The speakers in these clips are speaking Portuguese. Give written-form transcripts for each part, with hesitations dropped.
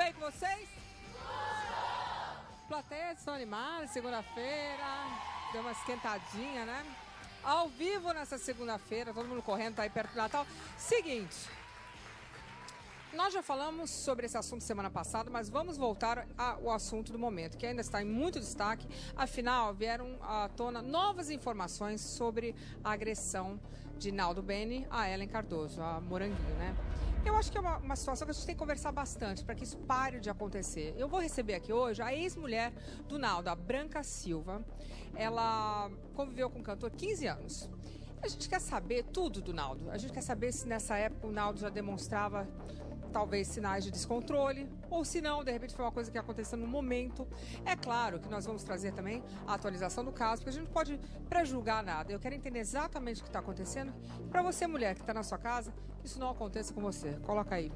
aí com vocês? Plateia estão animados, segunda-feira, deu uma esquentadinha, né? Ao vivo nessa segunda-feira, todo mundo correndo, tá aí perto do Natal. Seguinte, nós já falamos sobre esse assunto semana passada, mas vamos voltar ao assunto do momento, que ainda está em muito destaque. Afinal, vieram à tona novas informações sobre a agressão de Naldo Bene a Ellen Cardoso, a Moranguinho, né? Eu acho que é uma situação que a gente tem que conversar bastante para que isso pare de acontecer. Eu vou receber aqui hoje a ex-mulher do Naldo, a Branca Silva. Ela conviveu com o cantor 15 anos. A gente quer saber tudo do Naldo. A gente quer saber se nessa época o Naldo já demonstrava talvez sinais de descontrole, ou se não, de repente foi uma coisa que aconteceu no momento. É claro que nós vamos trazer também a atualização do caso, porque a gente não pode pré-julgar nada. Eu quero entender exatamente o que está acontecendo. Para você, mulher que está na sua casa, isso não aconteça com você. Coloca aí.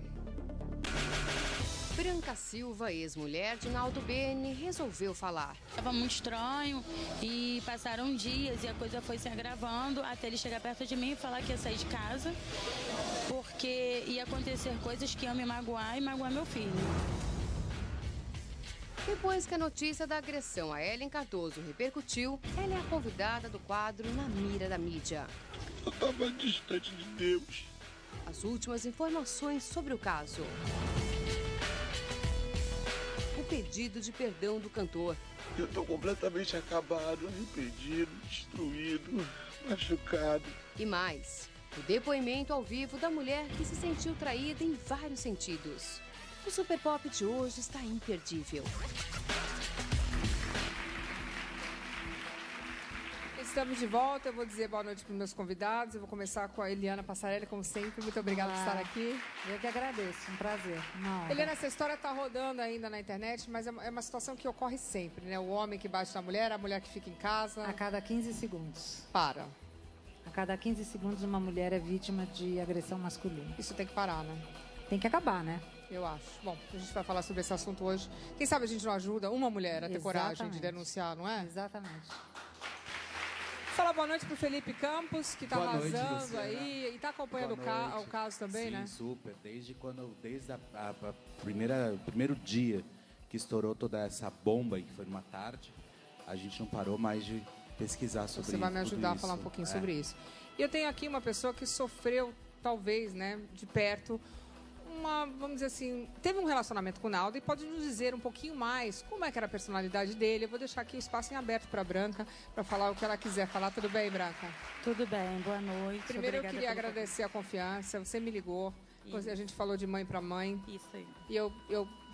Branca Silva, ex-mulher de Naldo Bene, resolveu falar. Estava muito estranho e passaram dias e a coisa foi se agravando até ele chegar perto de mim e falar que ia sair de casa porque ia acontecer coisas que iam me magoar e magoar meu filho. Depois que a notícia da agressão a Ellen Cardoso repercutiu, ela é a convidada do quadro Na Mira da Mídia. Eu estava distante de Deus. As últimas informações sobre o caso. O pedido de perdão do cantor. Eu estou completamente acabado, arrependido, destruído, machucado. E mais, o depoimento ao vivo da mulher que se sentiu traída em vários sentidos. O Super Pop de hoje está imperdível. Estamos de volta, eu vou dizer boa noite para os meus convidados. Eu vou começar com a Eliana Passarelli, como sempre. Muito obrigada por estar aqui. Eu que agradeço, um prazer. Eliana, essa história está rodando ainda na internet, mas é uma situação que ocorre sempre, né? O homem que bate na mulher, a mulher que fica em casa. A cada 15 segundos. Para. A cada 15 segundos uma mulher é vítima de agressão masculina. Isso tem que parar, né? Tem que acabar, né? Eu acho. Bom, a gente vai falar sobre esse assunto hoje. Quem sabe a gente não ajuda uma mulher a ter coragem de denunciar, não é? Exatamente. Fala boa noite pro Felipe Campos, que está arrasando noite, aí e está acompanhando o caso também, sim, né? Sim, super. Desde a primeiro dia que estourou toda essa bomba, que foi numa tarde, a gente não parou mais de pesquisar sobre isso. Você vai me ajudar a falar um pouquinho sobre isso. E eu tenho aqui uma pessoa que sofreu, talvez, né, de perto, vamos dizer assim, teve um relacionamento com o Naldo e pode nos dizer um pouquinho mais como é que era a personalidade dele. Eu vou deixar aqui o espaço em aberto para a Branca, para falar o que ela quiser falar. Tudo bem, Branca? Tudo bem, boa noite. Primeiro eu queria agradecer a confiança, você me ligou, a gente falou de mãe para mãe. Isso aí. E eu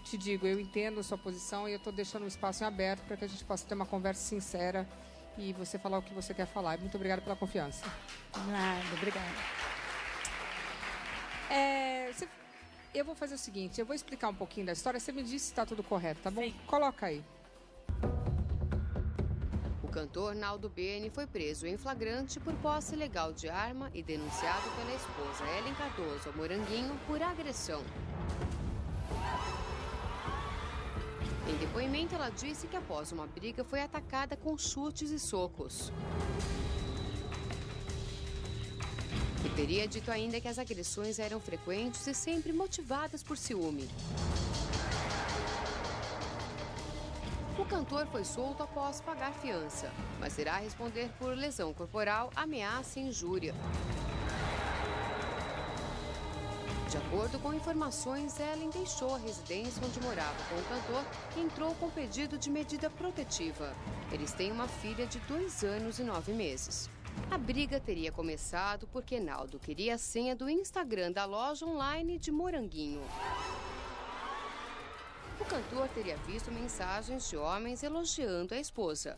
te digo, eu entendo a sua posição e eu estou deixando o espaço em aberto para que a gente possa ter uma conversa sincera e você falar o que você quer falar. Muito obrigada pela confiança. Nada, obrigada. Eu vou fazer o seguinte, eu vou explicar um pouquinho da história, você me diz se está tudo correto, tá bom? Sim. Coloca aí. O cantor Naldo Bene foi preso em flagrante por posse ilegal de arma e denunciado pela esposa Ellen Cardoso, a Moranguinho, por agressão. Em depoimento, ela disse que após uma briga foi atacada com chutes e socos. E teria dito ainda que as agressões eram frequentes e sempre motivadas por ciúme. O cantor foi solto após pagar fiança, mas terá a responder por lesão corporal, ameaça e injúria. De acordo com informações, Ellen deixou a residência onde morava com o cantor e entrou com pedido de medida protetiva. Eles têm uma filha de 2 anos e 9 meses. A briga teria começado porque Naldo queria a senha do Instagram da loja online de Moranguinho. O cantor teria visto mensagens de homens elogiando a esposa.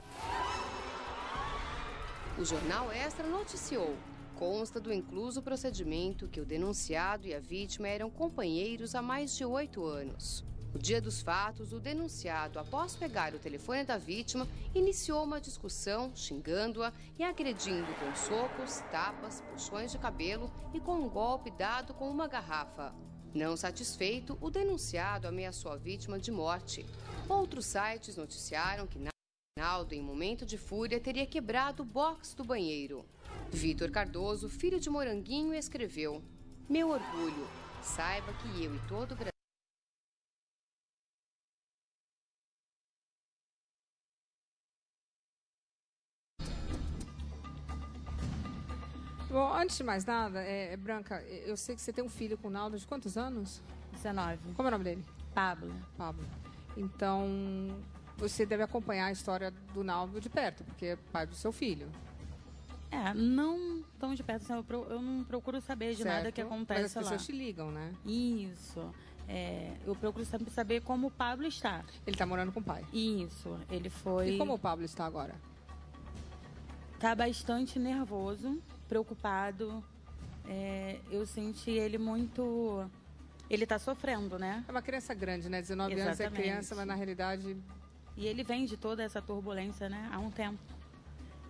O jornal Extra noticiou. Consta do incluso procedimento que o denunciado e a vítima eram companheiros há mais de 8 anos. No dia dos fatos, o denunciado, após pegar o telefone da vítima, iniciou uma discussão, xingando-a e agredindo com socos, tapas, puxões de cabelo e com um golpe dado com uma garrafa. Não satisfeito, o denunciado ameaçou a vítima de morte. Outros sites noticiaram que Naldo, em momento de fúria, teria quebrado o box do banheiro. Vitor Cardoso, filho de Moranguinho, escreveu: "Meu orgulho, saiba que eu e todo o Brasil Bom, antes de mais nada, Branca, eu sei que você tem um filho com o Naldo de quantos anos? 19. Como é o nome dele? Pablo. Pablo. Então, você deve acompanhar a história do Naldo de perto, porque é pai do seu filho. Não tão de perto, assim, eu não procuro saber de nada que acontece lá. Mas as pessoas te ligam, né? Isso. Eu procuro saber como o Pablo está. Ele está morando com o pai? Isso. Ele foi... E como o Pablo está agora? Está bastante nervoso, preocupado. Eu senti ele muito... Ele está sofrendo, né? É uma criança grande, né? 19 Exatamente. anos é criança, mas na realidade... E ele vem de toda essa turbulência, né? Há um tempo.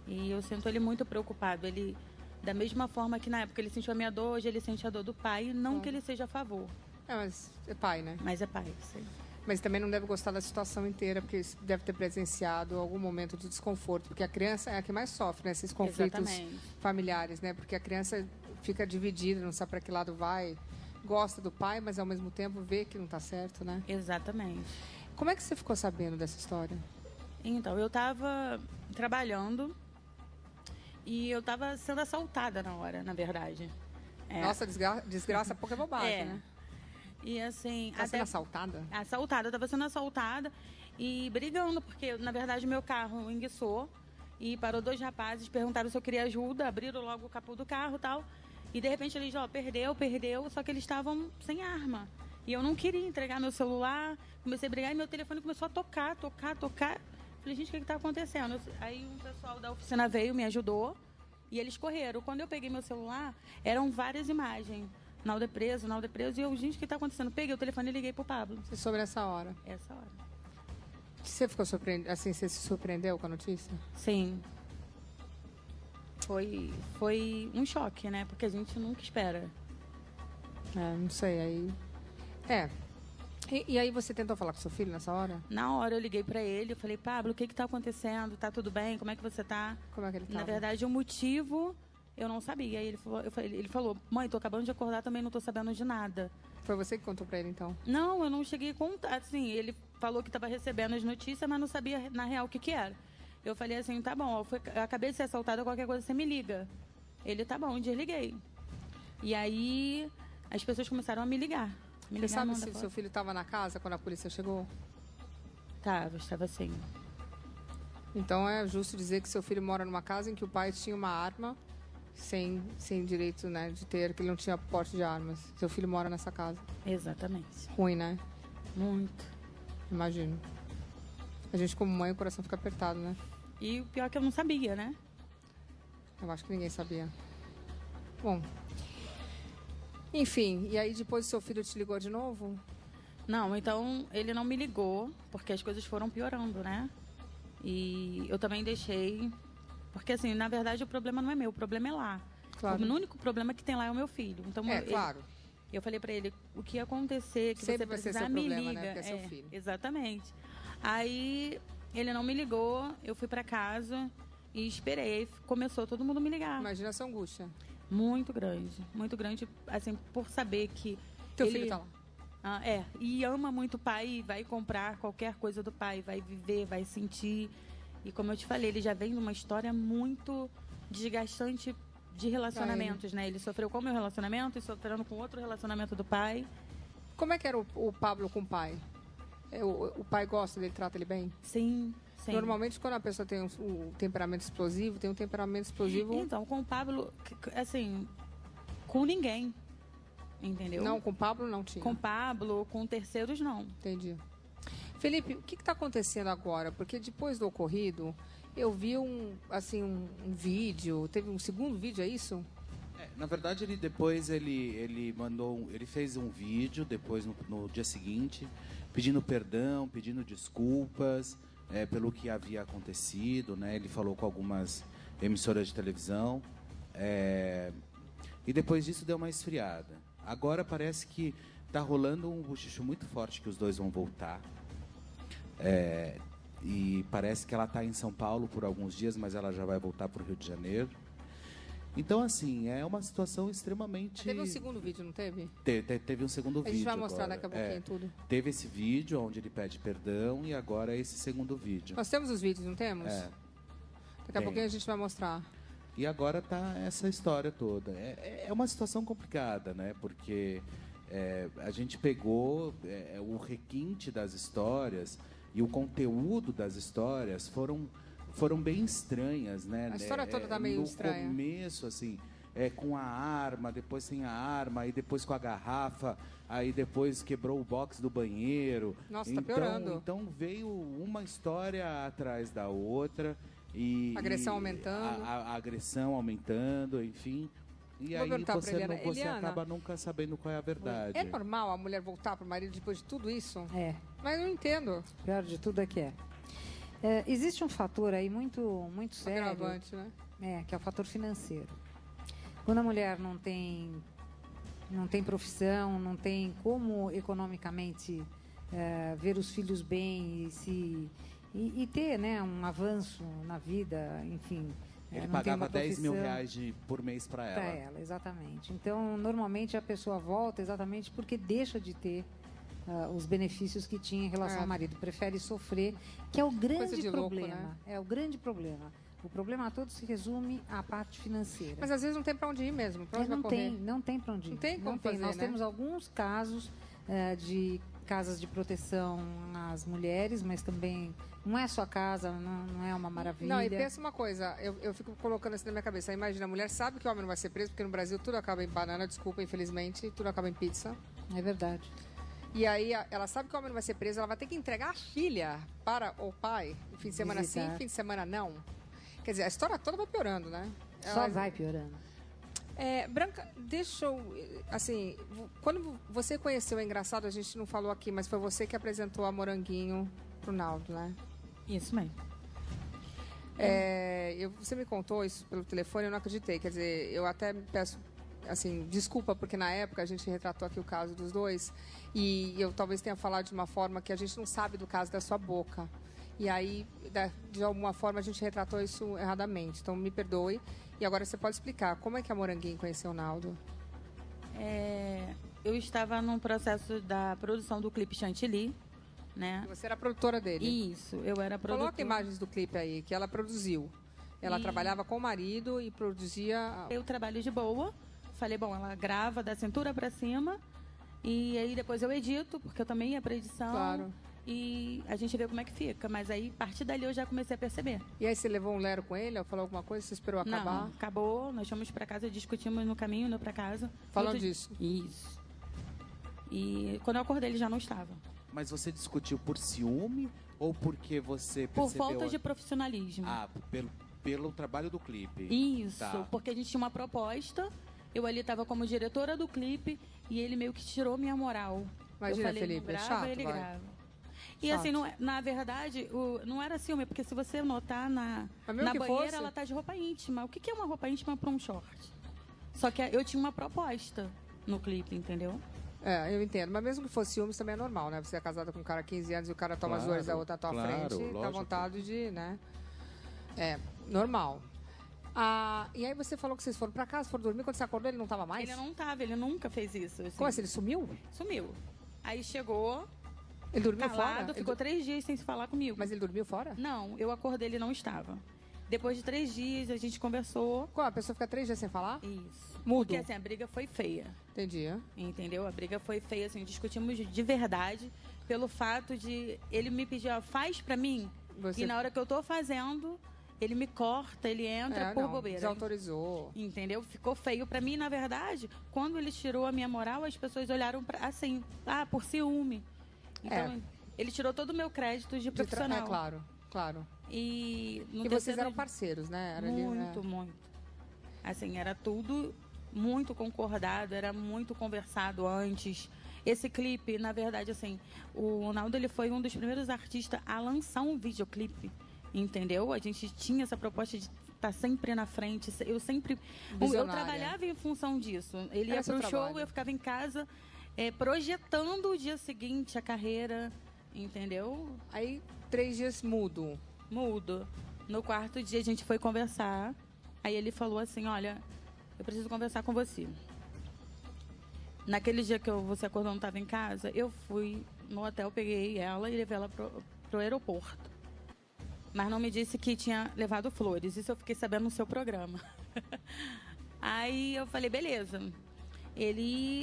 E eu sinto ele muito preocupado. Ele, da mesma forma que na época ele sentiu a minha dor, hoje ele sente a dor do pai. Não que ele seja a favor. Mas é pai, né? Mas é pai, sim. Mas também não deve gostar da situação inteira, porque deve ter presenciado algum momento de desconforto, porque a criança é a que mais sofre nesses conflitos familiares, né? Porque a criança fica dividida, não sabe para que lado vai, gosta do pai, mas ao mesmo tempo vê que não está certo, né? Exatamente. Como é que você ficou sabendo dessa história? Então, eu estava trabalhando e eu estava sendo assaltada na hora, na verdade. Nossa, desgraça pouca bobagem, né? E assim... Tá sendo assaltada? Assaltada, eu estava sendo assaltada e brigando, porque, na verdade, meu carro enguiçou e parou 2 rapazes, perguntaram se eu queria ajuda, abriram logo o capô do carro e tal. E, de repente, eles, perdeu, só que eles estavam sem arma. E eu não queria entregar meu celular, comecei a brigar e meu telefone começou a tocar. Falei, gente, o que está acontecendo? Aí o pessoal da oficina veio, me ajudou e eles correram. Quando eu peguei meu celular, eram várias imagens. Naldo é preso, e eu, gente, o que está acontecendo? Peguei o telefone e liguei pro Pablo. E sobre essa hora? Essa hora. Você ficou surpreendida, assim, você se surpreendeu com a notícia? Sim. Foi um choque, né? Porque a gente nunca espera. Não sei, aí... E aí você tentou falar com seu filho nessa hora? Na hora eu liguei pra ele, eu falei, Pablo, o que está acontecendo? Tá tudo bem? Como é que você tá? Como é que ele tá? Na verdade, o motivo eu não sabia. Aí ele falou, mãe, tô acabando de acordar, também não tô sabendo de nada. Foi você que contou pra ele, então? Não, eu não cheguei a contar. Assim, ele falou que estava recebendo as notícias, mas não sabia, na real, o que era. Eu falei assim, tá bom, eu acabei de ser assaltada, qualquer coisa você me liga. Ele, tá bom, desliguei. E aí, as pessoas começaram a me ligar. Você sabe se seu filho estava na casa quando a polícia chegou? Estava sim. Então é justo dizer que seu filho mora numa casa em que o pai tinha uma arma sem direito, né, de ter, que ele não tinha porte de armas. Seu filho mora nessa casa. Exatamente. Ruim, né? Muito. Imagino. A gente, como mãe, o coração fica apertado, né? E o pior é que eu não sabia, né? Eu acho que ninguém sabia. Bom... Enfim, e aí depois seu filho te ligou de novo? Não, então ele não me ligou, porque as coisas foram piorando, né? E eu também deixei... Porque, assim, na verdade, o problema não é meu, o problema é lá. Claro. O único problema que tem lá é o meu filho. Então, claro. Eu falei pra ele, o que acontecer, que sempre você precisar, vai ser seu me problema, liga. né? Porque é seu filho. Exatamente. Aí, ele não me ligou, eu fui pra casa e esperei. Aí começou todo mundo me ligar. Imagina essa angústia. Muito grande, assim, por saber que teu filho tá lá. E ama muito o pai, e vai comprar qualquer coisa do pai, vai viver, vai sentir. E como eu te falei, ele já vem de uma história muito desgastante de relacionamentos, né? Ele sofreu com o meu relacionamento e sofrendo com outro relacionamento do pai. Como é que era o Pablo com o pai? O pai gosta dele, trata ele bem? Sim. Sim. Normalmente, quando a pessoa tem um temperamento explosivo, tem um temperamento explosivo... Então, com o Pablo, assim, com ninguém, entendeu? Não, com o Pablo não tinha. Com o Pablo, com terceiros, não. Entendi. Felipe, o que está acontecendo agora? Porque depois do ocorrido, eu vi um vídeo, teve um segundo vídeo, é isso? Na verdade, ele fez um vídeo depois no dia seguinte, pedindo perdão, pedindo desculpas... pelo que havia acontecido, né? Ele falou com algumas emissoras de televisão e depois disso deu uma esfriada. Agora parece que está rolando um bochicho muito forte que os dois vão voltar. E parece que ela está em São Paulo por alguns dias, mas ela já vai voltar para o Rio de Janeiro. Então, assim, é uma situação extremamente... Teve um segundo vídeo, não teve? Teve um segundo vídeo. A gente vai mostrar agora. daqui a pouquinho tudo. Teve esse vídeo onde ele pede perdão e agora esse segundo vídeo. Nós temos os vídeos, não temos? Daqui a pouquinho a gente vai mostrar. E agora tá essa história toda. É uma situação complicada, né? Porque a gente pegou o requinte das histórias e o conteúdo das histórias foram bem estranhas, né? A história toda tá meio estranha. No começo, assim, com a arma, depois sem a arma, aí depois com a garrafa, aí depois quebrou o box do banheiro. Nossa, tá piorando. Então veio uma história atrás da outra. Agressão aumentando. A agressão aumentando, enfim. E Vou aí perguntar pra Eliana. você Eliana, acaba nunca sabendo qual é a verdade. é normal a mulher voltar pro marido depois de tudo isso? É. Mas eu não entendo. Pior de tudo é que é. Existe um fator aí muito sério. Agravante, né? Que é o fator financeiro. Quando a mulher não tem profissão, não tem como economicamente ver os filhos bem e ter, né, um avanço na vida, enfim. Ele não tem pagava uma profissão R$10.000 por mês para ela. Para ela, exatamente. Então, normalmente a pessoa volta exatamente porque deixa de ter os benefícios que tinha em relação ao marido. Prefere sofrer, que é o grande problema. Louco, né? É o grande problema. O problema todo se resume à parte financeira. Mas às vezes não tem para onde ir mesmo. Pra onde vai correr? Não tem para onde ir. Não tem como fazer, Nós né? temos alguns casos de casas de proteção às mulheres, mas também não é só casa, não é uma maravilha. Não, e pensa uma coisa, eu fico colocando assim na minha cabeça. Imagina, a mulher sabe que o homem não vai ser preso, porque no Brasil tudo acaba em banana, desculpa, infelizmente, tudo acaba em pizza. É verdade. E aí ela sabe que o homem não vai ser preso, ela vai ter que entregar a filha para o pai, fim de semana sim, fim de semana não. Quer dizer, a história toda vai piorando, né? Só vai piorando. Branca, deixa eu... Assim, quando você conheceu, é engraçado, a gente não falou aqui, mas foi você que apresentou a Moranguinho pro Naldo, né? Isso mesmo. Você me contou isso pelo telefone, eu não acreditei. Quer dizer, eu até peço, assim, desculpa, porque na época a gente retratou aqui o caso dos dois e eu talvez tenha falado de uma forma que a gente não sabe do caso da sua boca. E aí, de alguma forma, a gente retratou isso erradamente. Então, me perdoe. E agora você pode explicar como é que a Moranguinho conheceu o Naldo? Eu estava num processo da produção do clipe Chantilly, né? Você era produtora dele? Isso, eu era produtora. Coloca imagens do clipe aí, que ela produziu. Ela trabalhava com o marido e produzia... Eu trabalho de boa. Falei, bom, ela grava da cintura pra cima. E aí depois eu edito, porque eu também ia pra edição. Claro. E a gente vê como é que fica. Mas aí, a partir dali, eu já comecei a perceber. E aí você levou um lero com ele? Ou falou alguma coisa? Você esperou acabar? Não, acabou. Nós fomos pra casa, discutimos no caminho, indo pra casa. Falando disso? Isso. E quando eu acordei, ele já não estava. Mas você discutiu por ciúme ou porque você Por percebeu... falta de profissionalismo. Ah, pelo trabalho do clipe. Isso, Tá. porque a gente tinha uma proposta. Eu ali estava como diretora do clipe e ele meio que tirou minha moral. Imagina, eu falei, Felipe, não é grava, chato, ele vai. grava. E Chato. assim, na verdade, não era ciúme, porque se você notar na mesmo que banheira, fosse? ela tá de roupa íntima. O que é uma roupa íntima para um short? Só que eu tinha uma proposta no clipe, entendeu? Eu entendo. Mas mesmo que fosse ciúmes, também é normal, né? Você é casada com um cara há 15 anos e o cara toma as Claro, dores da outra à tua frente, dá lógico. vontade de, né? Normal. E aí você falou que vocês foram pra casa, foram dormir. Quando você acordou, ele não tava mais? Ele não tava, ele nunca fez isso. Assim. Como assim? Ele sumiu? Sumiu. Aí chegou, Ele dormiu calado, fora? ficou 3 dias sem se falar comigo. Mas ele dormiu fora? Não, eu acordei, ele não estava. Depois de 3 dias, a gente conversou. Qual? A pessoa fica 3 dias sem falar? Isso. Mudo. Porque assim, a briga foi feia. Entendi. Entendeu? A briga foi feia, assim, discutimos de verdade pelo fato de ele me pedir, ó, faz pra mim. Você... E na hora que eu tô fazendo, ele me corta, ele entra por bobeira. Desautorizou. Entendeu? Ficou feio pra mim, na verdade, quando ele tirou a minha moral, as pessoas olharam pra, assim, por ciúme. Então, ele tirou todo o meu crédito de profissional. Claro. E vocês eram parceiros, né? Era muito. Assim, era tudo muito concordado, era muito conversado antes. Esse clipe, na verdade, assim, o Ronaldo, ele foi um dos primeiros artistas a lançar um videoclipe, entendeu? A gente tinha essa proposta de estar sempre na frente. Eu sempre... Eu trabalhava em função disso. Ele ia pro show, eu ficava em casa projetando o dia seguinte, a carreira, entendeu? Aí, 3 dias mudo. Mudo. No 4º dia, a gente foi conversar. Aí ele falou assim, olha, eu preciso conversar com você. Naquele dia que você acordou, não estava em casa, eu fui no hotel, peguei ela e levei ela pro aeroporto. mas não me disse que tinha levado flores. Isso eu fiquei sabendo no seu programa. Aí eu falei, beleza.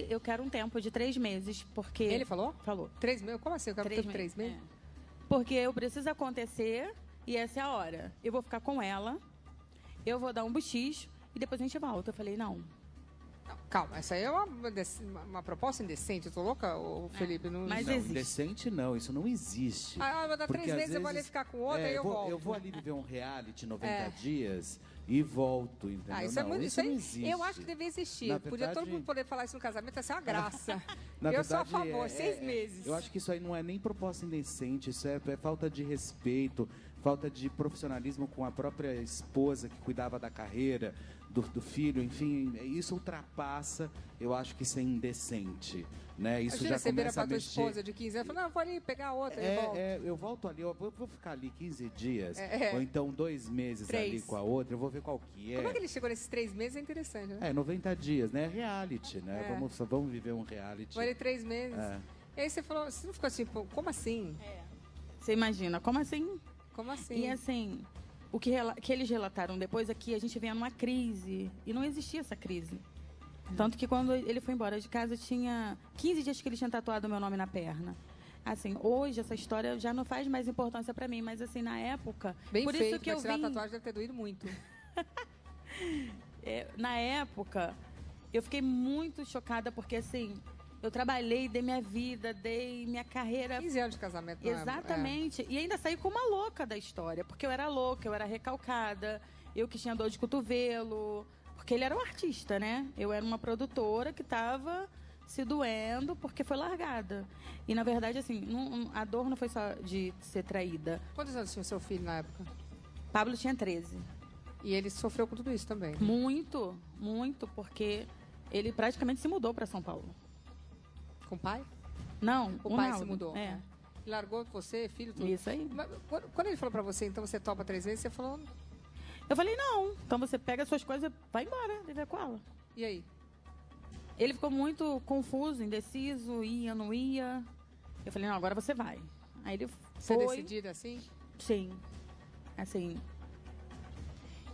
Eu quero um tempo de 3 meses, porque... Ele falou? Falou. 3 meses? Como assim? Eu quero 3 meses? É. Porque eu preciso acontecer e essa é a hora. Eu vou ficar com ela, eu vou dar um bochicho e depois a gente volta. Eu falei, não. Calma, essa aí é uma proposta indecente. Eu tô louca, Felipe? Não, mas não, existe. indecente não, isso não existe. Vou dar 3 meses, eu vou ali ficar com outra e eu volto. Eu vou ali viver um reality 90 dias e volto, entendeu? Isso não, isso não existe. Eu acho que deveria existir. Na Podia verdade, todo mundo poder falar isso no casamento, essa é uma graça. Na eu sou a verdade, favor, 6 meses. Eu acho que isso aí não é nem proposta indecente, isso é falta de respeito, falta de profissionalismo com a própria esposa que cuidava da carreira, do filho, enfim, isso ultrapassa, eu acho que isso é indecente, né? Isso Imagina, já você vira começa pra a tua mexer... esposa de 15 anos e fala, não, vou ali pegar outra e volto. eu volto ali, eu vou ficar ali 15 dias, É. ou então 2 meses 3. ali com a outra, eu vou ver qual que é. Como é que ele chegou nesses 3 meses? É interessante, né? 90 dias, né? Reality, né? Vamos viver um reality. Foi ele 3 meses. É. E aí você falou, você não ficou assim, pô, como assim? Você imagina, como assim? Como assim? E assim, o que eles relataram depois é que a gente vinha numa crise. E não existia essa crise. Tanto que quando ele foi embora de casa, tinha 15 dias que ele tinha tatuado o meu nome na perna. Assim, hoje essa história já não faz mais importância pra mim, mas assim, na época... Bem por feito, isso que eu tirar vim... a tatuagem deve ter doído muito. Na época, eu fiquei muito chocada, porque assim, eu trabalhei, dei minha vida, dei minha carreira... 15 anos de casamento. Não Exatamente. E ainda saí como uma louca da história, porque eu era louca, eu era recalcada, eu que tinha dor de cotovelo, porque ele era um artista, né? Eu era uma produtora que estava se doendo porque foi largada. E, na verdade, assim, a dor não foi só de ser traída. Quantos anos tinha o seu filho na época? Pablo tinha 13. E ele sofreu com tudo isso também? Né? Muito, muito, porque ele praticamente se mudou para São Paulo. Com o pai? Não, O pai Naldo. se mudou? É. Largou você, filho, tudo? Isso aí. Mas, quando ele falou pra você, então você topa 3 vezes, você falou... Eu falei, não. Então você pega as suas coisas e vai embora, viver com ela. E aí? Ele ficou muito confuso, indeciso, ia, não ia. Eu falei, não, agora você vai. Aí ele Você foi. decidida assim? Sim. Assim,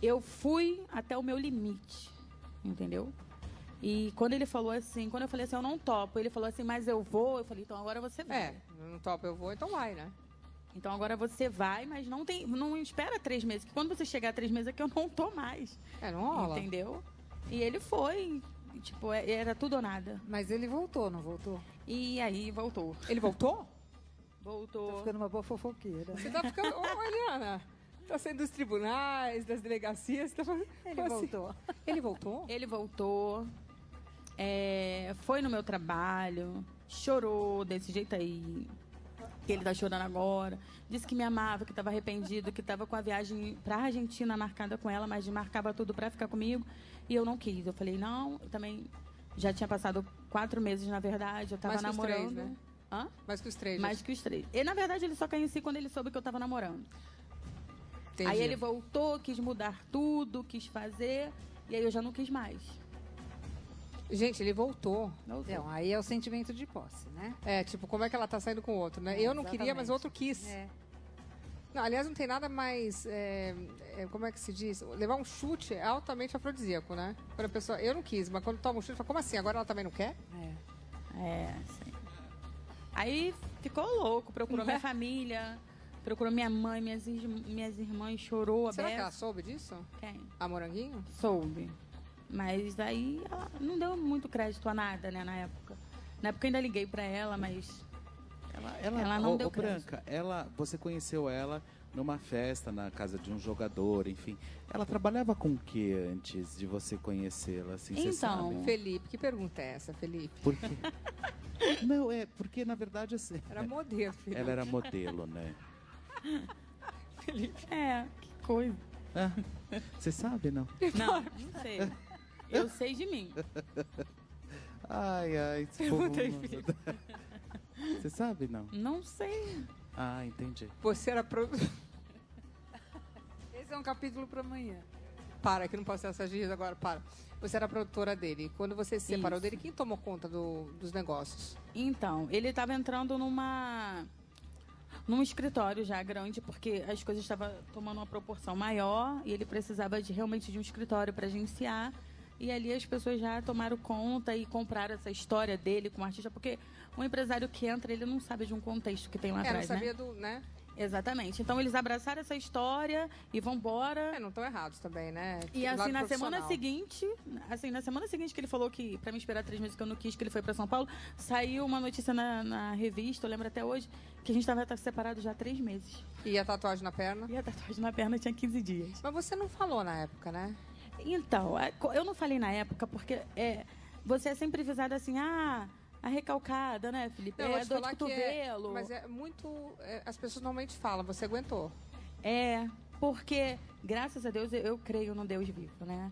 eu fui até o meu limite, entendeu? E quando ele falou assim, quando eu falei assim, eu não topo, ele falou assim, mas eu vou. Eu falei, então agora você vai. Não topa, eu vou, então vai, né? Então agora você vai, mas não espera 3 meses. Que quando você chegar a 3 meses é que eu não tô mais. Não rola. Entendeu? E ele foi, tipo, era tudo ou nada. Mas ele voltou, não voltou? E aí voltou. Ele voltou? Voltou. Tá ficando uma boa fofoqueira. Você tá ficando... Ô, Eliana, tá saindo dos tribunais, das delegacias, tá falando... Ele voltou. Ele voltou? Ele voltou. Foi no meu trabalho. Chorou desse jeito aí. Que ele tá chorando agora. Disse que me amava, que estava arrependido, que estava com a viagem pra Argentina marcada com ela, mas marcava tudo para ficar comigo. E eu não quis. Eu falei, não, eu também já tinha passado 4 meses, na verdade. Eu tava namorando. Mais que os 3, né? Hã? Mais que os 3. Mais que os 3. E, na verdade, ele só caiu em si quando ele soube que eu tava namorando. Entendi. Aí ele voltou, quis mudar tudo, quis fazer. E aí eu já não quis mais. Gente, ele voltou. Não, aí é o sentimento de posse, né? Tipo, como é que ela tá saindo com o outro, né? Eu não queria, mas o outro quis. Não, aliás, não tem nada mais... como é que se diz? Levar um chute é altamente afrodisíaco, né? Quando a pessoa... Eu não quis, mas quando toma um chute, fala, como assim? Agora ela também não quer? Sim. Aí ficou louco, procurou minha família, procurou minha mãe, minhas irmãs, chorou a Será que beça. ela soube disso? Quem? A Moranguinho? Soube. Mas aí ela não deu muito crédito a nada, né, na época. Na época eu ainda liguei pra ela, mas ela não deu crédito. Branca, você conheceu ela numa festa na casa de um jogador, enfim. Ela trabalhava com o que antes de você conhecê-la, assim, você Então, sabe? Felipe, que pergunta é essa, Felipe? Por quê? Não, porque na verdade assim... Era modelo, Felipe. Ela era modelo, né? Felipe. que coisa. Você sabe, não? Não sei. Eu sei de mim. Ai, esse Perguntei, povo... Felipe. Você sabe, não? Não sei. Ah, entendi. Você era... Esse é um capítulo para amanhã. Para, que não posso ter essas dias agora, para. Você era produtora dele. Quando você se separou Isso. dele, quem tomou conta dos negócios? Então, ele estava entrando numa num escritório já grande, porque as coisas estavam tomando uma proporção maior e ele precisava realmente de um escritório para agenciar. E ali as pessoas já tomaram conta e compraram essa história dele como artista, porque um empresário que entra, ele não sabe de um contexto que tem lá atrás, não sabia né? né? Exatamente. Então eles abraçaram essa história e vão embora. Não estão errados também, né? E assim, na semana seguinte que ele falou que, pra me esperar 3 meses que eu não quis, que ele foi pra São Paulo, saiu uma notícia na revista, eu lembro até hoje, que a gente estava separado já há 3 meses. E a tatuagem na perna? E a tatuagem na perna tinha 15 dias. Mas você não falou na época, né? Então, eu não falei na época porque você é sempre visada assim, a recalcada, né, Felipe? Não, dor de cotovelo. Mas é muito... as pessoas normalmente falam, você aguentou. Porque, graças a Deus, eu creio no Deus vivo, né?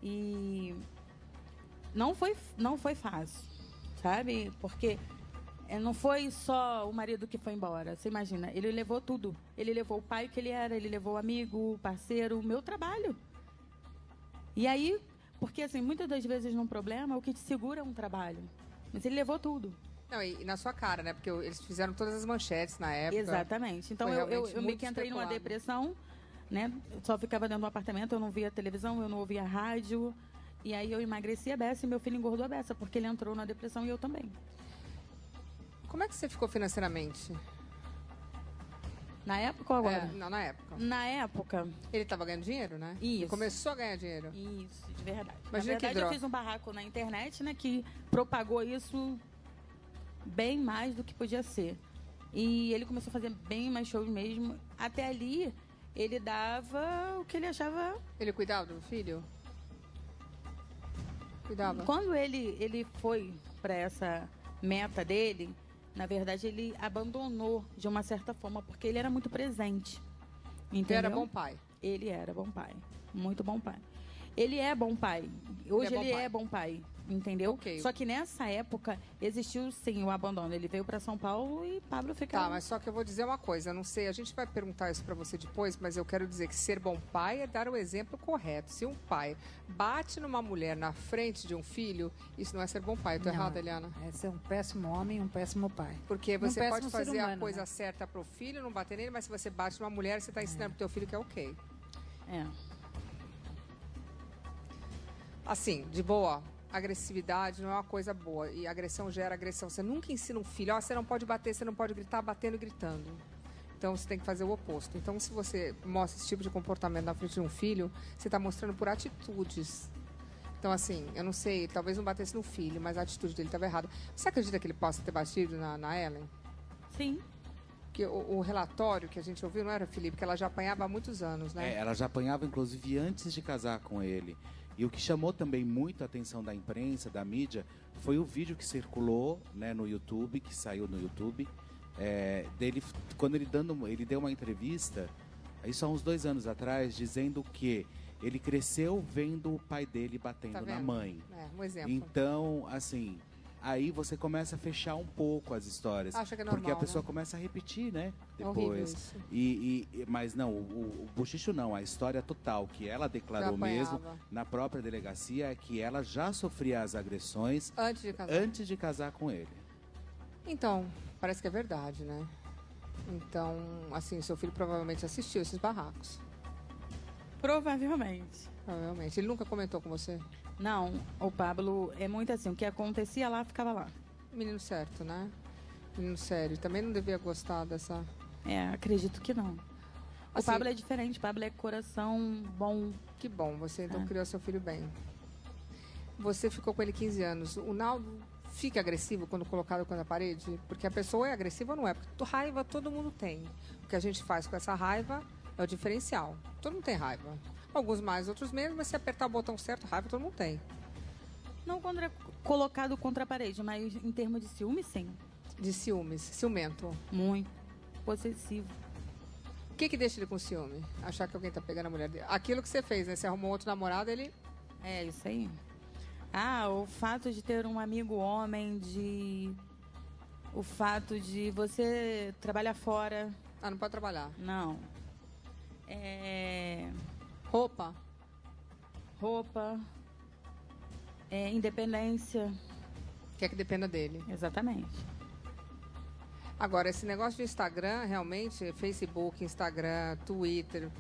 E não foi fácil, sabe? Porque não foi só o marido que foi embora. Você imagina, ele levou tudo. Ele levou o pai que ele era, ele levou o amigo, o parceiro, o meu trabalho. E aí, porque assim, muitas das vezes num problema, o que te segura é um trabalho. Mas ele levou tudo. Não, e na sua cara, né? Porque eles fizeram todas as manchetes na época. Exatamente. Então eu meio que entrei numa depressão, né? Eu só ficava dentro do apartamento, eu não via televisão, eu não ouvia rádio. E aí eu emagreci a beça e meu filho engordou a beça, porque ele entrou na depressão e eu também. Como é que você ficou financeiramente? Na época ou agora? Não, na época. Na época. Ele estava ganhando dinheiro, né? Isso. Ele começou a ganhar dinheiro. Isso, de verdade. Imagina na verdade, eu fiz um barraco na internet, né, que propagou isso bem mais do que podia ser. E ele começou a fazer bem mais shows mesmo. Até ali, ele dava o que ele achava... Ele cuidava do filho? Cuidava? Quando ele foi para essa meta dele... Na verdade, ele abandonou de uma certa forma, porque ele era muito presente. Entendeu? Ele era bom pai. Ele era bom pai. Muito bom pai. Ele é bom pai. Hoje ele é bom pai. Entendeu? Okay. Só que nessa época existiu sim o abandono. Ele veio para São Paulo e Pablo ficava. Tá, mas só que eu vou dizer uma coisa. Eu não sei, a gente vai perguntar isso para você depois, mas eu quero dizer que ser bom pai é dar o exemplo correto. Se um pai bate numa mulher na frente de um filho, isso não é ser bom pai. Eu tô errada, Eliana? É ser um péssimo homem e um péssimo pai. Porque você pode fazer humano, a coisa né? certa pro filho, não bater nele, mas se você bate numa mulher, você tá ensinando pro teu filho que é ok. Assim, de boa. Agressividade não é uma coisa boa. E agressão gera agressão. Você nunca ensina um filho, você não pode bater, você não pode gritar, batendo e gritando. Então, você tem que fazer o oposto. Então, se você mostra esse tipo de comportamento na frente de um filho, você está mostrando por atitudes. Então, assim, eu não sei, talvez não batesse no filho, mas a atitude dele estava errada. Você acredita que ele possa ter batido na Ellen? Sim. Que o relatório que a gente ouviu, não era, Felipe? Que ela já apanhava há muitos anos, né? Ela já apanhava, inclusive, antes de casar com ele. E o que chamou também muito a atenção da imprensa, da mídia, foi o vídeo que circulou, né, no YouTube, que saiu no YouTube, dele, quando ele deu uma entrevista, isso há uns 2 anos atrás, dizendo que ele cresceu vendo o pai dele batendo na mãe. Um exemplo. Então, assim, aí você começa a fechar um pouco as histórias. Acha que é normal, porque a pessoa né? começa a repetir, né? Horrível Depois. isso. Mas não, o bochicho não, a história total que ela declarou mesmo na própria delegacia é que ela já sofria as agressões antes de casar com ele. Então, parece que é verdade, né? Então, assim, seu filho provavelmente assistiu esses barracos. Provavelmente. Provavelmente. Ele nunca comentou com você? Não, o Pablo é muito assim, o que acontecia lá, ficava lá. Menino certo, né? Menino sério. Também não devia gostar dessa... acredito que não. O Assim, Pablo é diferente, o Pablo é coração bom. Que bom, você então criou seu filho bem. Você ficou com ele 15 anos. O Naldo fica agressivo quando colocado contra a parede? Porque a pessoa é agressiva ou não é? Porque raiva todo mundo tem. O que a gente faz com essa raiva é o diferencial. Todo mundo tem raiva. Alguns mais, outros menos, mas se apertar o botão certo, raiva todo mundo tem. Não colocado contra a parede, mas em termos de ciúme, sim. De ciúmes, ciumento. Muito. Possessivo. O que deixa ele com ciúme? Achar que alguém tá pegando a mulher dele. Aquilo que você fez, né? Você arrumou outro namorado, ele... É, isso aí. O fato de ter um amigo homem, o fato de você trabalhar fora. Não pode trabalhar. Não. Roupa. Independência. Quer que dependa dele. Exatamente. Agora, esse negócio de Instagram, realmente, Facebook, Instagram, Twitter,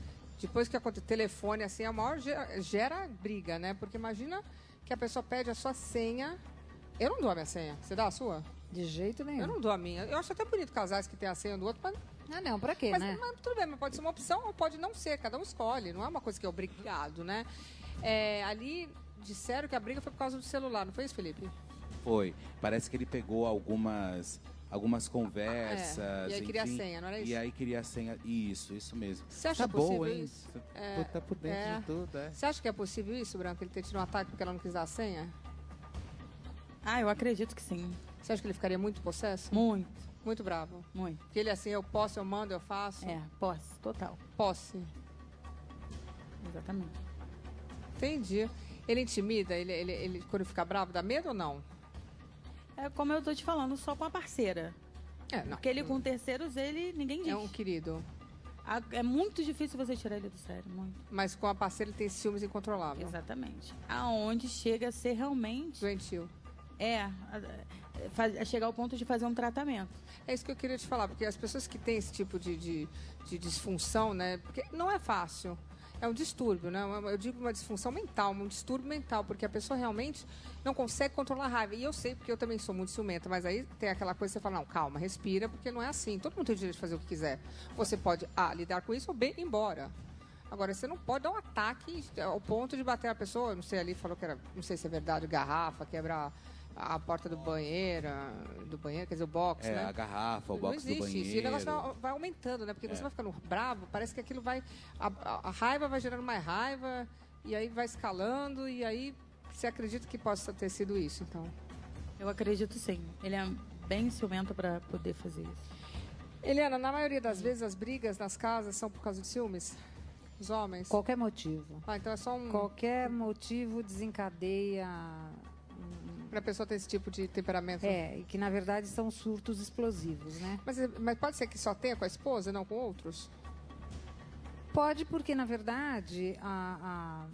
depois que acontece telefone, assim, é o maior gera briga, né? Porque imagina que a pessoa pede a sua senha. Eu não dou a minha senha. Você dá a sua? De jeito nenhum. Eu não dou a minha. Eu acho até bonito casais que têm a senha do outro, mas Não, pra quê, né? Mas tudo bem, mas pode ser uma opção ou pode não ser, cada um escolhe, não é uma coisa que é obrigado, né? Ali disseram que a briga foi por causa do celular, não foi isso, Felipe? Foi. Parece que ele pegou algumas conversas. E aí queria a enfim, senha, não era isso? E aí queria a senha. Isso mesmo. Você acha Tá possível boa, hein? isso? Você tá por dentro de tudo, é. Você acha que é possível isso, Branco? Ele ter tido um ataque porque ela não quis dar a senha? Eu acredito que sim. Você acha que ele ficaria muito possesso? Muito, Muito bravo? muito. Porque ele assim, eu posso, eu mando, eu faço? Posse, total. Posse. Exatamente. Entendi. Ele intimida? Ele quando fica bravo, dá medo ou não? É como eu tô te falando, só com a parceira. Não. Porque ele com terceiros, ninguém diz. É um querido. É muito difícil você tirar ele do sério, muito. Mas com a parceira ele tem ciúmes incontroláveis. Exatamente. Aonde chega a ser realmente... Doentio. Chegar ao ponto de fazer um tratamento. É isso que eu queria te falar, porque as pessoas que têm esse tipo de disfunção, né? Porque não é fácil. É um distúrbio, né? Eu digo uma disfunção mental, um distúrbio mental, porque a pessoa realmente não consegue controlar a raiva. E eu sei, porque eu também sou muito ciumenta, mas aí tem aquela coisa que você fala, não, calma, respira, porque não é assim. Todo mundo tem o direito de fazer o que quiser. Você pode, lidar com isso ou B, ir embora. Agora, você não pode dar um ataque ao ponto de bater a pessoa, não sei, ali falou que era, não sei se é verdade, garrafa, quebrar a porta do banheiro, quer dizer, o box, né? A garrafa, o box do banheiro. Não existe isso. E o negócio vai aumentando, né? Porque você vai ficando bravo, parece que aquilo vai... A raiva vai gerando mais raiva, e aí vai escalando, e aí você acredita que possa ter sido isso, então? Eu acredito sim. Ele é bem ciumento para poder fazer isso. Eliana, na maioria das vezes as brigas nas casas são por causa de ciúmes? Os homens? Qualquer motivo. Então é só um... Qualquer motivo desencadeia... Para a pessoa ter esse tipo de temperamento. E que na verdade são surtos explosivos, né? Mas pode ser que só tenha com a esposa e não com outros? Pode, porque na verdade a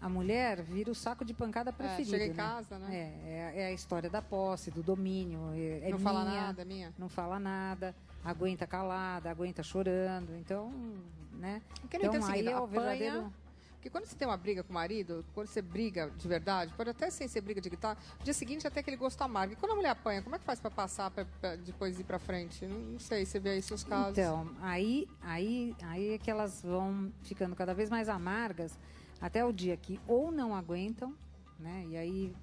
mulher vira o saco de pancada preferido. Chega em né? casa, né? É a história da posse, do domínio. Não fala nada, é minha? Não fala nada, aguenta calada, aguenta chorando. Então, né? Porque não então, aí é o apanha... verdadeiro... Porque quando você tem uma briga com o marido, quando você briga de verdade, pode até sem ser briga de guitarra, no dia seguinte até aquele gosto amargo. E quando a mulher apanha, como é que faz para passar, pra depois ir para frente? Não sei, você vê aí seus casos. Então, aí é que elas vão ficando cada vez mais amargas até o dia que ou não aguentam, né? E aí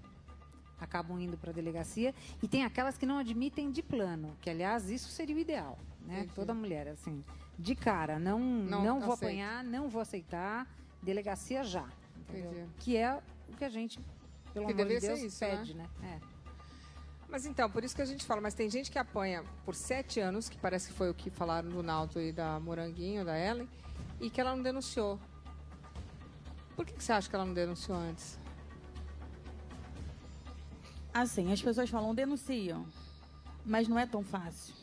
acabam indo para a delegacia. E tem aquelas que não admitem de plano, que aliás isso seria o ideal, né? Entendi. Toda mulher, assim, de cara, não vou apanhar, não vou aceitar. Delegacia já, entendeu? Que é o que a gente, pelo amor de Deus, isso, pede, né? Mas então, por isso que a gente fala, mas tem gente que apanha por 7 anos, que parece que foi o que falaram do Naldo e da Moranguinho, da Ellen, e que ela não denunciou. Por que você acha que ela não denunciou antes? Assim, as pessoas falam, denunciam, mas não é tão fácil,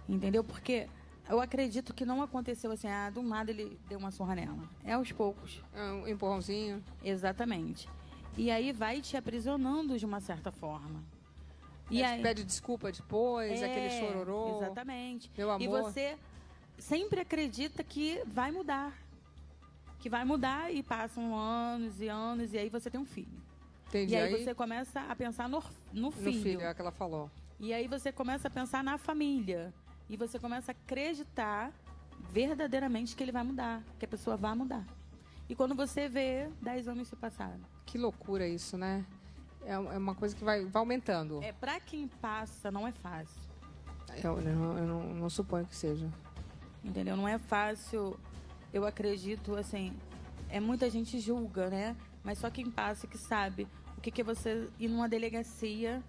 entendeu? Porque... eu acredito que não aconteceu assim, do nada ele deu uma surra nela. É aos poucos. Um empurrãozinho. Exatamente. E aí vai te aprisionando de uma certa forma. E aí pede desculpa depois, aquele chororô. Exatamente. Meu amor. E você sempre acredita que vai mudar. Que vai mudar e passam anos e anos e aí você tem um filho. Entendi. E aí você começa a pensar no filho. No filho, é o que ela falou. E aí você começa a pensar na família. E você começa a acreditar verdadeiramente que ele vai mudar, que a pessoa vai mudar. E quando você vê, 10 anos se passaram. Que loucura isso, né? É uma coisa que vai aumentando. Pra quem passa, não é fácil. Eu não suponho que seja. Entendeu? Não é fácil, eu acredito, assim, muita gente julga, né? Mas só quem passa que sabe o que é você ir numa delegacia,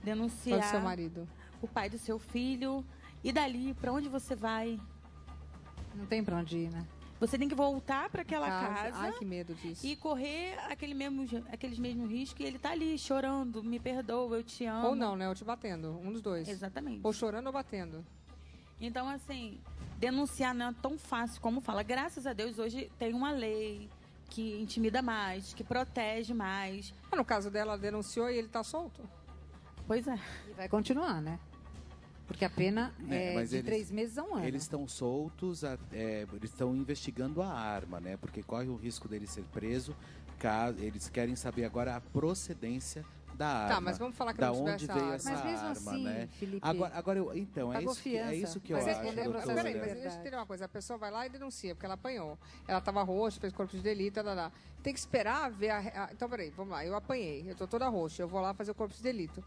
denunciar... o seu marido. O pai do seu filho... E dali, para onde você vai? Não tem para onde ir, né? Você tem que voltar para aquela casa. Ai, que medo disso. E correr aqueles mesmos riscos e ele tá ali chorando, me perdoa, eu te amo. Ou não, né? Ou te batendo, um dos dois. Exatamente. Ou chorando ou batendo. Então, assim, denunciar não é tão fácil como fala. Graças a Deus, hoje tem uma lei que intimida mais, que protege mais. No caso dela, ela denunciou e ele tá solto? Pois é. E vai continuar, né? Porque a pena é mas de 3 meses a 1 ano. Eles estão soltos, eles estão investigando a arma, né? Porque corre o risco dele ser preso, caso eles querem saber agora a procedência da arma. Tá, mas vamos falar que da não onde tivesse veio arma. essa Mas mesmo arma, assim, né? Felipe, Agora então, é isso que eu Mas acho, responder o processo. Peraí, mas doutora. deixa eu entender uma coisa. A pessoa vai lá e denuncia, porque ela apanhou. Ela estava roxa, fez corpo de delito, tem que esperar ver Então, peraí, vamos lá. Eu apanhei, eu tô toda roxa, eu vou lá fazer o corpo de delito.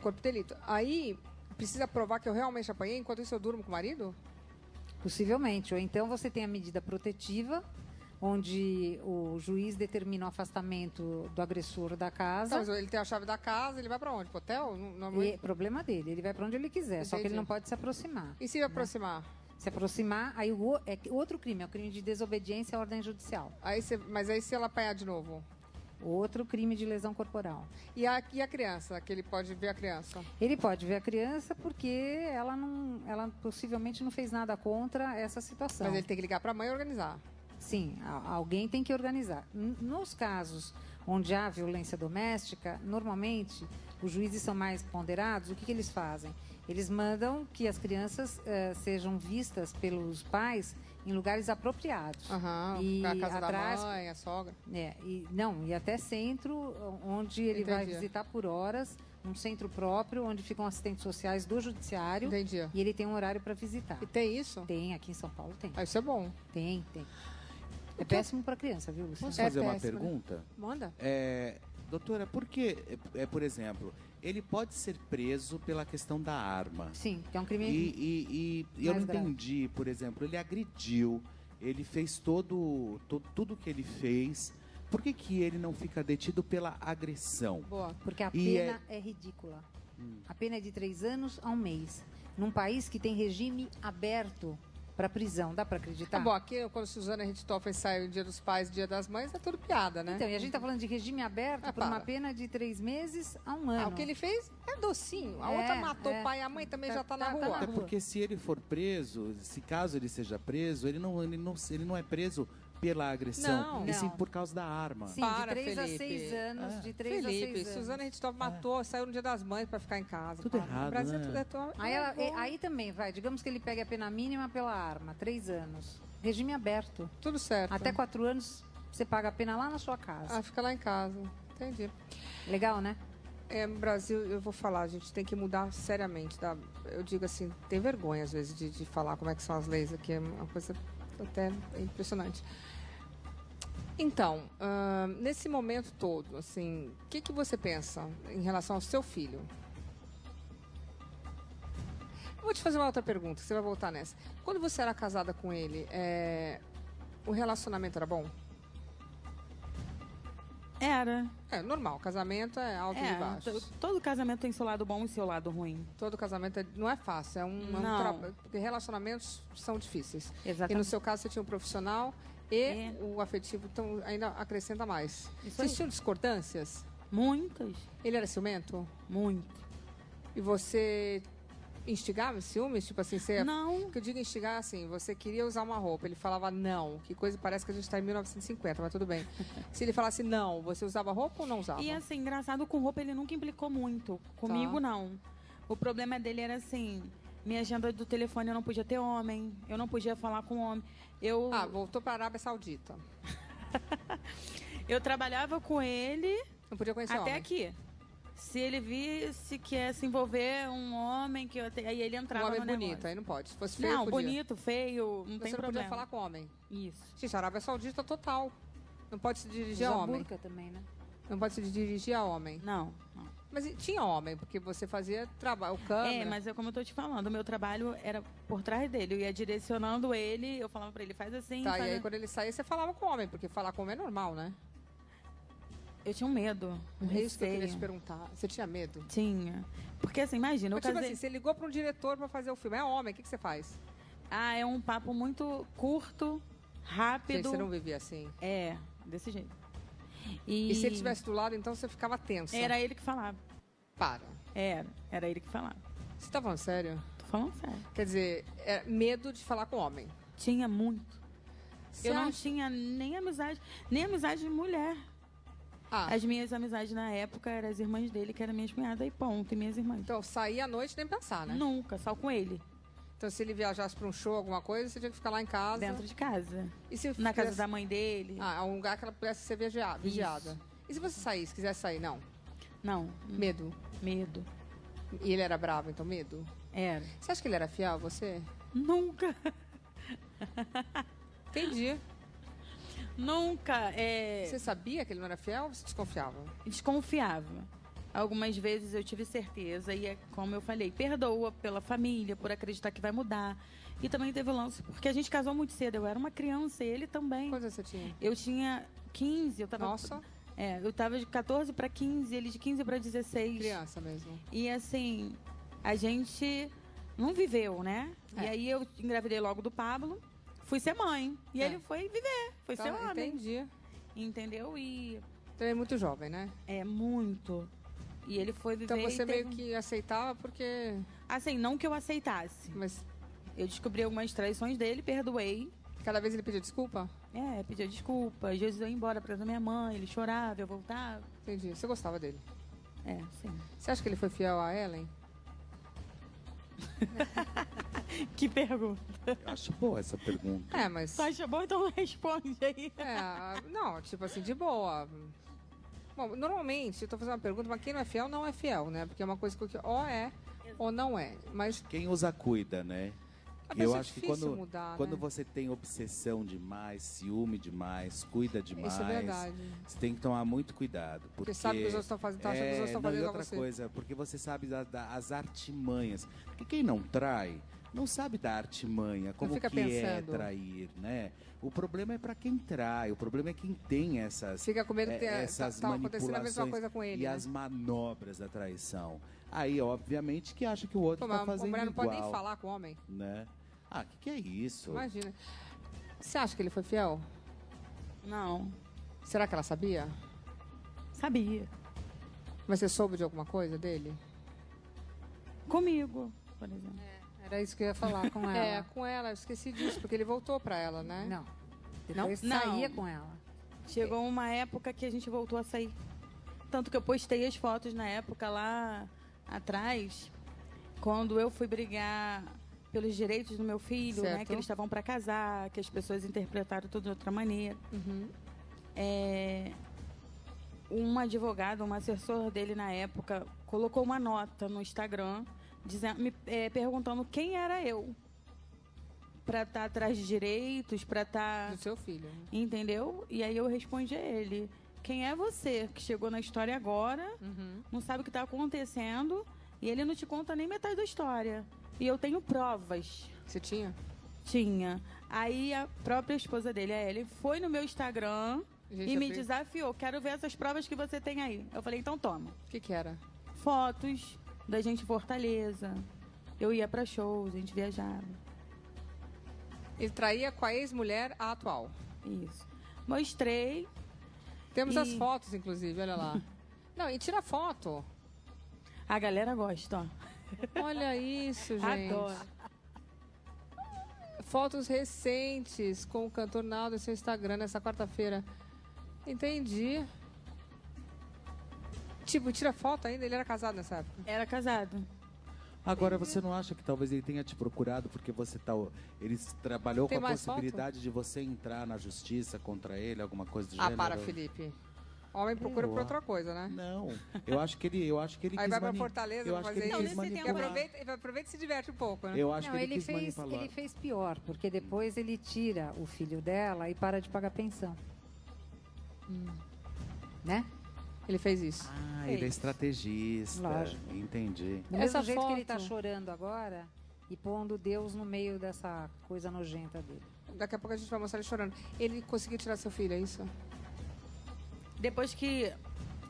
Corpo de delito. Aí, precisa provar que eu realmente apanhei, enquanto isso eu durmo com o marido? Possivelmente. Ou então você tem a medida protetiva, onde o juiz determina o afastamento do agressor da casa. Tá, mas ele tem a chave da casa, ele vai pra onde? Pro hotel? E é problema dele, ele vai para onde ele quiser, Entendi. só que ele não pode se aproximar. E se aproximar? Se aproximar, aí outro crime, é o crime de desobediência à ordem judicial. Mas aí se ela apanhar de novo? Outro crime de lesão corporal. E a criança, que ele pode ver a criança? Ele pode ver a criança porque ela possivelmente não fez nada contra essa situação. Mas ele tem que ligar para a mãe e organizar. Sim, alguém tem que organizar. Nos casos onde há violência doméstica, normalmente os juízes são mais ponderados. O que eles fazem? Eles mandam que as crianças sejam vistas pelos pais em lugares apropriados. E a casa da mãe, a sogra. E até centro, onde ele vai visitar por horas, um centro próprio, onde ficam assistentes sociais do judiciário. Entendi. E ele tem um horário para visitar. E tem isso? Tem, aqui em São Paulo tem. Isso é bom. Tem. É péssimo para criança, viu, Luciano? Posso fazer uma pergunta? Né? Manda. Doutora, por que, por exemplo, ele pode ser preso pela questão da arma? Sim, que é um crime E eu não entendi, por exemplo, ele agrediu, ele fez tudo que ele fez. Por que ele não fica detido pela agressão? Boa. Porque a pena é ridícula. A pena é de 3 anos a 1 mês. Num país que tem regime aberto para prisão, dá para acreditar? Bom, aqui quando Suzana Richthofen saiu Dia dos Pais, Dia das Mães, é tudo piada, né? Então, e a gente tá falando de regime aberto por uma pena de 3 meses a 1 ano. O que ele fez é docinho. A outra matou o pai e a mãe também já tá na rua. Até porque se ele for preso, se caso ele seja preso, ele não é preso pela agressão, e sim por causa da arma. Sim, de 3 a 6 anos, de 3 a 6 anos. Suzana Richthofen matou, saiu no Dia das Mães para ficar em casa. Tudo errado, no Brasil, né? tudo Aí também, digamos que ele pegue a pena mínima pela arma, 3 anos. Regime aberto. Tudo certo. Até 4 anos, você paga a pena lá na sua casa. Fica lá em casa. Entendi. Legal, né? No Brasil, eu vou falar, a gente tem que mudar seriamente. Eu digo assim, tem vergonha às vezes de falar como é que são as leis aqui, é uma coisa até impressionante. Então, nesse momento todo, assim, o que você pensa em relação ao seu filho? Eu vou te fazer uma outra pergunta, você vai voltar nessa. Quando você era casada com ele, o relacionamento era bom? Era. Normal, casamento é alto e baixo. Todo casamento tem seu lado bom e seu lado ruim. Todo casamento não é fácil, é um trabalho. Porque relacionamentos são difíceis. Exatamente. E no seu caso você tinha um profissional e o afetivo, então ainda acrescenta mais. Vocês tinham discordâncias? Muitas. Ele era ciumento? Muito. E você instigava ciúmes? Tipo assim, você... Não. O que eu digo instigar, assim, você queria usar uma roupa, ele falava não. Que coisa, parece que a gente está em 1950, mas tudo bem. Se ele falasse não, você usava roupa ou não usava? E assim, engraçado, com roupa ele nunca implicou muito. Comigo, não. O problema dele era assim... Minha agenda do telefone eu não podia ter homem, eu não podia falar com homem. Voltou para a Arábia Saudita. Eu trabalhava com ele... Não podia conhecer até homem. Aqui. Se ele visse que ia se envolver um homem, aí ele entrava no negócio. Um homem bonito, negócio. Aí não pode. Se fosse feio, não, podia. Bonito, feio, não tem problema. Você não podia falar com homem. Isso. Gente, a Arábia Saudita total. Não pode se dirigir a homem. Burca também, né? Não pode se dirigir a homem. Não. Mas tinha homem, porque você fazia trabalho, o câmera... mas é como eu tô te falando, o meu trabalho era por trás dele. Eu ia direcionando ele, eu falava pra ele, faz assim... Tá, e aí quando ele saía, você falava com homem, porque falar com homem é normal, né? Eu tinha um medo, Isso que eu queria te perguntar. Você tinha medo? Tinha. Porque assim, imagina, eu casei... assim, você ligou pra um diretor pra fazer o filme, é homem, o que você faz? É um papo muito curto, rápido... Gente, você não vivia assim? Desse jeito. E se ele estivesse do lado, então você ficava tensa? Era ele que falava. Para. Era ele que falava. Você tá falando sério? Tô falando sério. Quer dizer, medo de falar com homem? Tinha muito. Eu não tinha nem amizade de mulher. As minhas amizades na época eram as irmãs dele, que eram minhas cunhadas, e ponto, e minhas irmãs. Então, sair à noite nem pensar, né? Nunca, só com ele. Então, se ele viajasse para um show, alguma coisa, você tinha que ficar lá em casa. Dentro de casa. E se Na casa da mãe dele. um lugar que ela pudesse ser vigiada. E se você saísse, quisesse sair, não? Não. Medo? Medo. E ele era bravo, então medo? Era. Você acha que ele era fiel a você? Nunca. Entendi. Nunca. Você sabia que ele não era fiel ou você desconfiava? Desconfiava. Algumas vezes eu tive certeza e, como eu falei, perdoa pela família, por acreditar que vai mudar. E também teve o lance, porque a gente casou muito cedo. Eu era uma criança e ele também. Quantos você tinha? Eu tinha 15. Nossa. Eu tava de 14 para 15, ele de 15 para 16. Criança mesmo. E assim, a gente não viveu, né? E aí eu engravidei logo do Pablo, fui ser mãe. E ele foi viver, foi ser homem. Entendi. Entendeu? E... Então é muito jovem, né? É, muito. E ele foi viver. Então você meio que aceitava porque... Assim, não que eu aceitasse. Mas eu descobri algumas traições dele, perdoei. Cada vez ele pediu desculpa? Pediu desculpa. Às vezes eu ia embora pra casa da minha mãe, ele chorava, eu voltava. Entendi. Você gostava dele? Sim. Você acha que ele foi fiel a Ellen? Que pergunta. Eu acho boa essa pergunta. Mas... Você acha bom? Então responde aí. Não, tipo assim, de boa. Bom, normalmente, eu tô fazendo uma pergunta, mas quem não é fiel, né? Porque é uma coisa que ou é ou não é. Mas quem usa cuida, né? Eu acho que quando você tem obsessão demais, ciúme demais, cuida demais, isso é verdade. Você tem que tomar muito cuidado. Porque sabe que os outros estão fazendo, achando que os outros estão fazendo outra coisa, porque você sabe as artimanhas. Porque quem não trai, não sabe da artimanha, como que é trair, né? O problema é para quem trai, o problema é quem tem essas fica com medo que essas tá acontecendo a mesma coisa com ele, e né? as manobras da traição. Aí, obviamente, que acha que o outro está fazendo igual. A mulher não pode nem falar com o homem. Né? Que é isso? Imagina. Você acha que ele foi fiel? Não. Será que ela sabia? Sabia. Mas você soube de alguma coisa dele? Comigo, por exemplo. Era isso que eu ia falar com ela. Com ela, eu esqueci disso, porque ele voltou pra ela, né? Não. Depois saía com ela. Chegou uma época que a gente voltou a sair. Tanto que eu postei as fotos na época lá atrás, quando eu fui brigar pelos direitos do meu filho, né? Que eles estavam para casar, que as pessoas interpretaram tudo de outra maneira. Um advogado, um assessor dele na época, colocou uma nota no Instagram dizendo, perguntando quem era eu para estar atrás de direitos, para estar... Do seu filho. Entendeu? E aí eu respondi a ele, quem é você que chegou na história agora, não sabe o que está acontecendo e ele não te conta nem metade da história. E eu tenho provas. Você tinha? Tinha. Aí a própria esposa dele, a Ellen, foi no meu Instagram e me desafiou. Quero ver essas provas que você tem aí. Eu falei, então toma. O que era? Fotos da gente em Fortaleza. Eu ia pra shows, a gente viajava. Ele traía com a ex-mulher a atual. Isso. Mostrei. Temos as fotos, inclusive, olha lá. Não, e tira foto. A galera gosta, ó. Olha isso, gente. Adoro. Fotos recentes com o cantor Naldo no seu Instagram nessa quarta-feira. Entendi. Tipo, tira foto ainda? Ele era casado nessa época? Era casado. Agora, você não acha que talvez ele tenha te procurado porque você ele trabalhou com a possibilidade de você entrar na justiça contra ele, alguma coisa do gênero? Para, Felipe. Homem procura por outra coisa, né? Não, eu acho que ele Aí vai pra Fortaleza pra fazer isso. Aproveita e se diverte um pouco, né? Eu acho que ele quis manipular. Ele fez pior, porque depois ele tira o filho dela e para de pagar pensão. Né? Ele fez isso. Ele é estrategista. Lógico. Entendi. Do mesmo jeito que ele tá chorando agora e pondo Deus no meio dessa coisa nojenta dele. Daqui a pouco a gente vai mostrar ele chorando. Ele conseguiu tirar seu filho, é isso? Depois que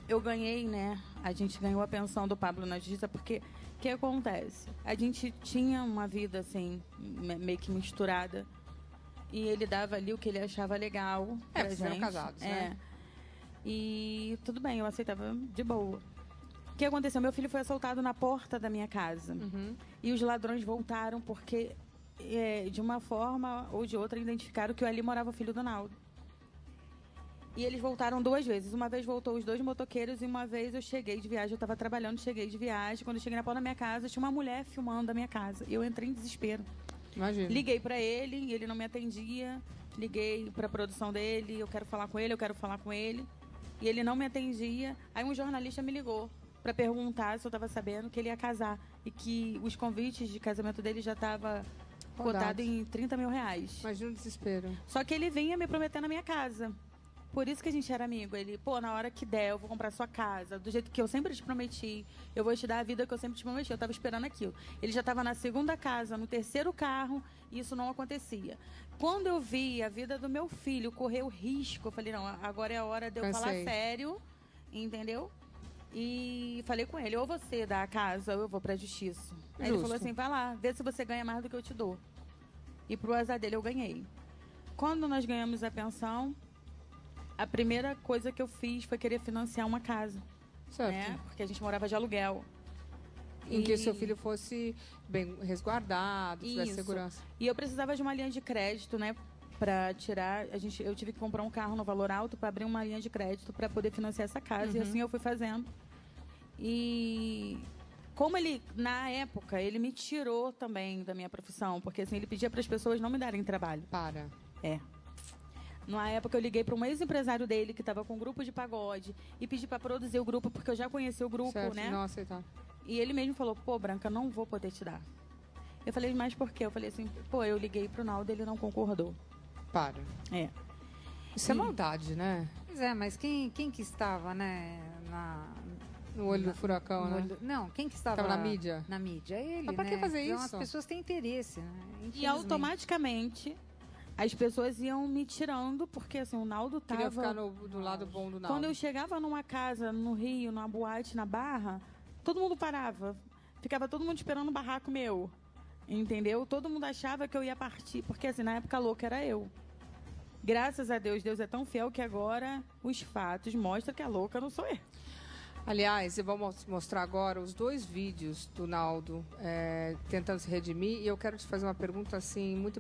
eu ganhei, né? A gente ganhou a pensão do Pablo na justiça, porque o que acontece? A gente tinha uma vida, assim, meio que misturada. E ele dava ali o que ele achava legal pra gente. Eram casados, né? E tudo bem, eu aceitava de boa. O que aconteceu? Meu filho foi assaltado na porta da minha casa. E os ladrões voltaram porque, de uma forma ou de outra, identificaram que ali morava o filho do Naldo. E eles voltaram 2 vezes. Uma vez voltou os 2 motoqueiros e uma vez eu cheguei de viagem. Eu estava trabalhando, cheguei de viagem. Quando eu cheguei na porta da minha casa, tinha uma mulher filmando a minha casa. E eu entrei em desespero. Imagina. Liguei para ele e ele não me atendia. Liguei para a produção dele, eu quero falar com ele, eu quero falar com ele. E ele não me atendia. Aí um jornalista me ligou para perguntar se eu estava sabendo que ele ia casar. E que os convites de casamento dele já estavam cotados em R$30 mil. Imagina o desespero. Só que ele vinha me prometer na minha casa. Por isso que a gente era amigo. Ele, pô, na hora que der, eu vou comprar sua casa, do jeito que eu sempre te prometi. Eu vou te dar a vida que eu sempre te prometi. Eu estava esperando aquilo. Ele já estava na 2ª casa, no 3º carro, e isso não acontecia. Quando eu vi a vida do meu filho correr o risco, eu falei, não, agora é a hora de eu falar sério, entendeu? E falei com ele, ou você dá a casa, ou eu vou pra justiça. Aí ele falou assim, vai lá, vê se você ganha mais do que eu te dou. E pro azar dele, eu ganhei. Quando nós ganhamos a pensão, a primeira coisa que eu fiz foi querer financiar uma casa. Certo. Né? Porque a gente morava de aluguel. Em que o seu filho fosse bem resguardado, tivesse segurança. E eu precisava de uma linha de crédito, né? Para tirar... eu tive que comprar um carro no valor alto para abrir uma linha de crédito para poder financiar essa casa. E assim eu fui fazendo. E... como ele, na época, ele me tirou também da minha profissão. Porque assim, ele pedia para as pessoas não me darem trabalho. Na época, eu liguei para um ex-empresário dele, que estava com um grupo de pagode, e pedi para produzir o grupo, porque eu já conheci o grupo, certo, né? Não aceitar. E ele mesmo falou, pô, Branca, não vou poder te dar. Eu falei, mas por quê? Eu falei assim, pô, eu liguei pro Naldo e ele não concordou. Isso é maldade, né? Pois é, mas quem que estava, né, no olho do furacão, né? Não, quem que estava na mídia? Na mídia, ele, Mas pra né? que fazer então, isso? As pessoas têm interesse, né? E automaticamente as pessoas iam me tirando, porque assim, o Naldo tava... Queria ficar do lado bom do Naldo. Quando eu chegava numa casa, no Rio, numa boate, na Barra, todo mundo parava. Ficava todo mundo esperando um barraco meu. Entendeu? Todo mundo achava que eu ia partir, porque assim, na época louca era eu. Graças a Deus, Deus é tão fiel que agora os fatos mostram que a louca não sou eu. Aliás, eu vou mostrar agora os 2 vídeos do Naldo tentando se redimir. E eu quero te fazer uma pergunta assim muito